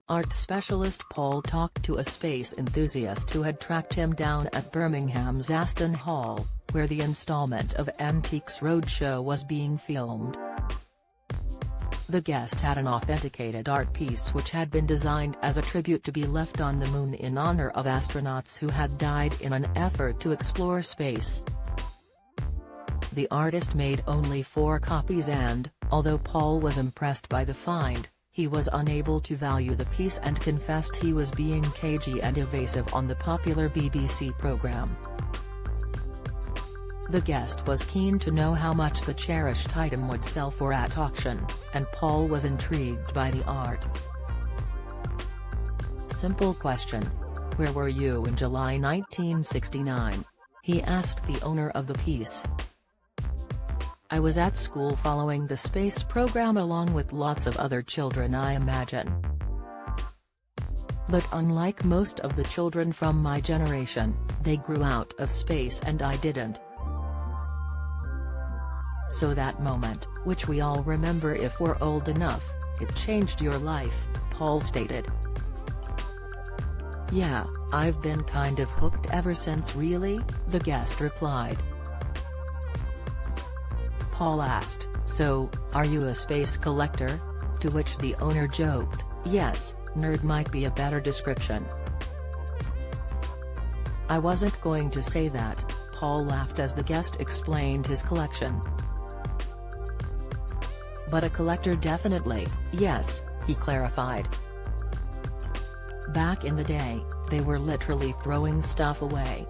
art specialist Paul talked to a space enthusiast who had tracked him down at Birmingham's Aston Hall, where the installment of Antiques Roadshow was being filmed. The guest had an authenticated art piece which had been designed as a tribute to be left on the moon in honor of astronauts who had died in an effort to explore space. The artist made only 4 copies and, although Paul was impressed by the find, he was unable to value the piece and confessed he was being cagey and evasive on the popular BBC programme. The guest was keen to know how much the cherished item would sell for at auction, and Paul was intrigued by the art. "Simple question. Where were you in July 1969? He asked the owner of the piece. "I was at school following the space program along with lots of other children, I imagine. But unlike most of the children from my generation, they grew out of space and I didn't. So that moment, which we all remember if we're old enough, it changed your life," Paul stated. "Yeah, I've been kind of hooked ever since really," the guest replied. Paul asked, "So, are you a space collector?" To which the owner joked, "Yes, nerd might be a better description." "I wasn't going to say that," Paul laughed as the guest explained his collection. "But a collector definitely, yes," he clarified. "Back in the day, they were literally throwing stuff away.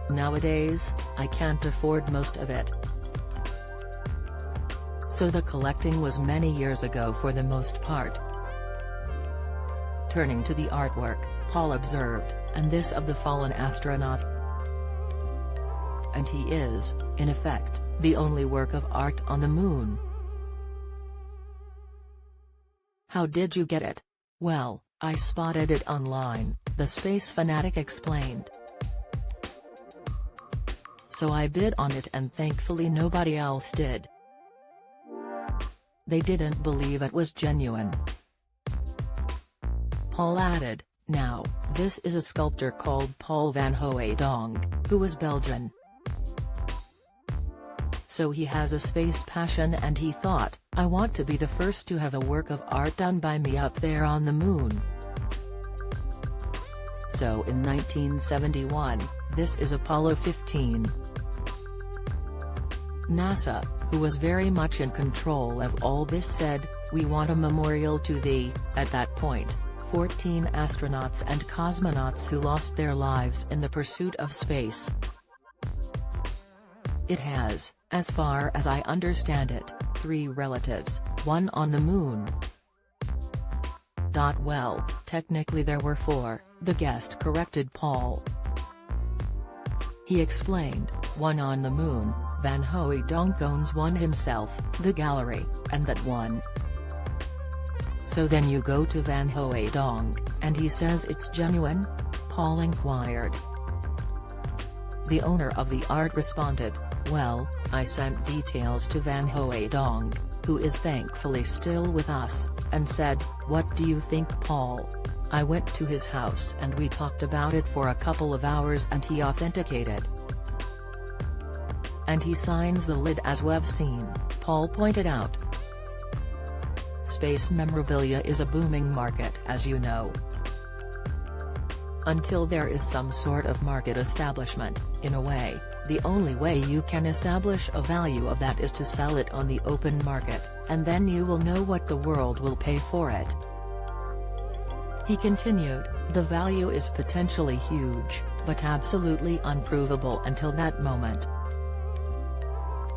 Nowadays, I can't afford most of it. So the collecting was many years ago for the most part." Turning to the artwork, Paul observed, "And this of the fallen astronaut. And he is, in effect, the only work of art on the moon." "How did you get it?" "Well, I spotted it online," the space fanatic explained. "So I bid on it and thankfully nobody else did. They didn't believe it was genuine." Paul added, "Now, this is a sculptor called Paul van Hooijdonk, who was Belgian. So he has a space passion and he thought, I want to be the first to have a work of art done by me up there on the moon. So in 1971, this is Apollo 15. NASA, who was very much in control of all this, said, we want a memorial to the, at that point, 14 astronauts and cosmonauts who lost their lives in the pursuit of space. It has, as far as I understand it, 3 relatives, one on the moon. Well, technically there were 4, the guest corrected Paul. He explained, one on the moon, Van Hooijdonk owns one himself, the gallery, and that one. So then you go to Van Hooijdonk, and he says it's genuine? Paul inquired. The owner of the art responded, well, I sent details to Van Hooijdonk, who is thankfully still with us, and said, what do you think, Paul? I went to his house and we talked about it for a couple of hours and he authenticated. And he signs the lid as we've seen, Paul pointed out. Space memorabilia is a booming market, as you know. Until there is some sort of market establishment, in a way, the only way you can establish a value of that is to sell it on the open market, and then you will know what the world will pay for it. He continued, the value is potentially huge, but absolutely unprovable until that moment.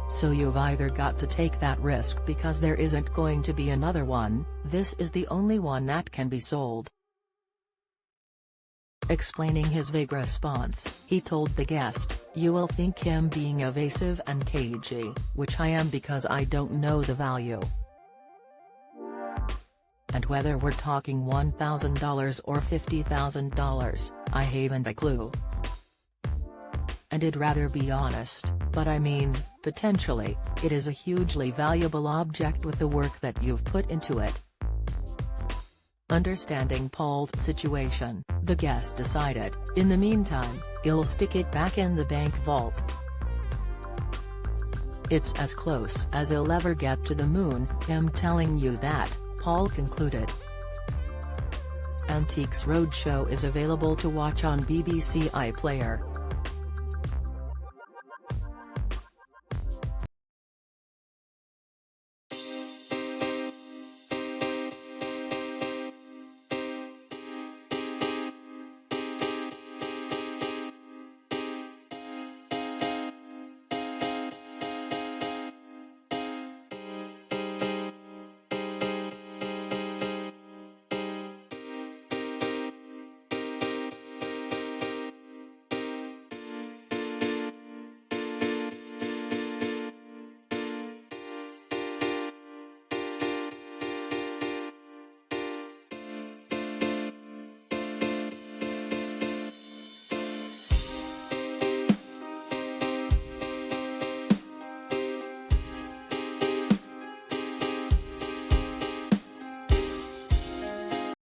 So you've either got to take that risk because there isn't going to be another one, this is the only one that can be sold. Explaining his vague response, he told the guest, you will think him being evasive and cagey, which I am because I don't know the value. And whether we're talking $1,000 or $50,000, I haven't a clue. And I'd rather be honest, but I mean, potentially, it is a hugely valuable object with the work that you've put into it. Understanding Paul's situation, the guest decided, in the meantime, he'll stick it back in the bank vault. "It's as close as he'll ever get to the moon, I'm telling you that," Paul concluded. Antiques Roadshow is available to watch on BBC iPlayer.